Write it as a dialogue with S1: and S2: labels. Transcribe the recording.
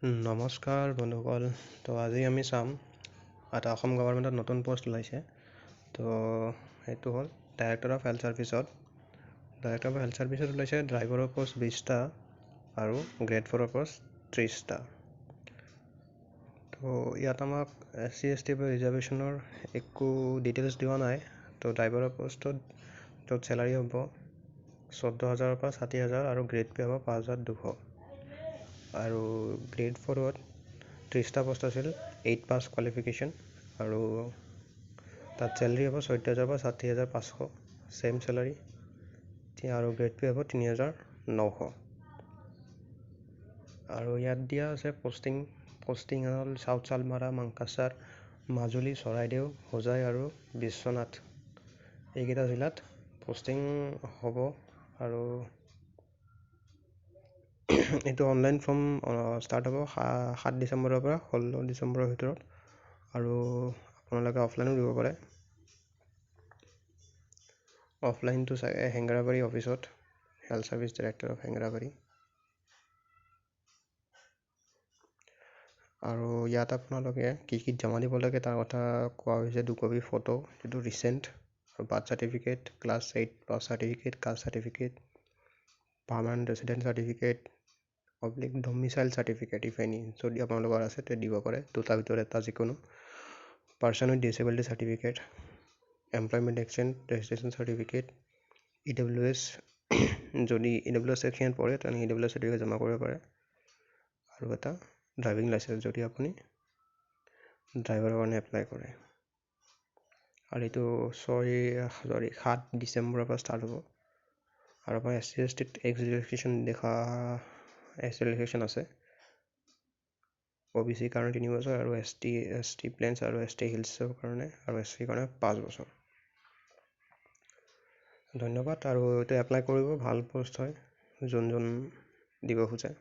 S1: নমস্কাৰ বন্ধুসকল। তো আজি আমি চাম এটা অসম গভৰ্ণমেণ্টত নতুন পোষ্ট ওলাইছে। তো সেইটো হ'ল ডাইৰেক্টৰ অফ হেল্থ ছাৰ্ভিচত। ডাইৰেক্টৰ অফ হেল্থ ছাৰ্ভিচত ওলাইছে ড্ৰাইভাৰৰ পোষ্ট 20টা আৰু গ্ৰেড 4ৰ পোষ্ট 30টা। তো ইয়াত আমাক SC/ST ৰিজাৰ্ভেশ্যনৰ একো ডিটেইলছ দিয়া নাই। তো ড্ৰাইভাৰৰ পোষ্টত য'ত চেলাৰী হ'ব 14,000 পৰা 60,000 আৰু গ্ৰেড পে হ'ব 5,200। আৰু গ্ৰেড 4ত 30টা পোষ্ট আছিল 8 পাছ কোৱালিফিকেশ্যন আৰু তাত চেলাৰী হ'ব 14,000 পৰা 60,500 ছেইম চেলাৰী আৰু গ্ৰেড পে হ'ব 3,900। আৰু ইয়াত দিয়া আছে পষ্টিং হ'ল চাউথ চালমাৰা, মাংকাচাৰ, মাজুলী, চৰাইদেউ, হোজাই আৰু বিশ্বনাথ এইকেইটা জিলাত পষ্টিং হ'ব। আৰু এইটো অনলাইন ফৰ্ম ষ্টাৰ্ট হ'ব 7 ডিচেম্বৰৰ পৰা 16 ডিচেম্বৰৰ ভিতৰত, আৰু আপোনালোকে অফলাইনো দিব পাৰে। অফলাইনটো চাগে হেংৰাবাৰী অফিচত, health service director of Hengrabari. আৰু ইয়াত আপোনালোকে কি জমা দিব লাগে তাৰ কথা কোৱা হৈছে। 2 কপি ফটো যিটো ৰিচেণ্ট, আৰু birth certificate, class 8 pass certificate, caste certificate, permanent resident certificate domicile certificate if any যদি আপোনালোকৰ আছে তে দিব পাৰে, দুটাৰ ভিতৰত এটা যিকোনো। Person with disability certificate, employment exchange registration certificate, EWS যদি EWS ছেকশ্যন পৰে তেনে EWS চাৰ্টিফিকেট জমা কৰিব পাৰে, আৰু এটা ড্ৰাইভিং লাইচেঞ্চ যদি আপুনি ড্ৰাইভাৰৰ কাৰণে এপ্লাই কৰে। আৰু এইটো 7 ডিচেম্বৰৰ পৰা ষ্টাৰ্ট হ'ব। আৰু আপোনাৰ SC/STত এক্স ৰিলেক্সেশ্যন আছে। OBC কাৰণে 3 বছৰ, আৰু ST প্লেনছ আৰু ST হিলছৰ কাৰণে আৰু SC কাৰণে 5 বছৰ। ধন্যবাদ। আৰু এইটো এপ্লাই কৰিব, ভাল পোষ্ট হয় যোন দিব খোজে।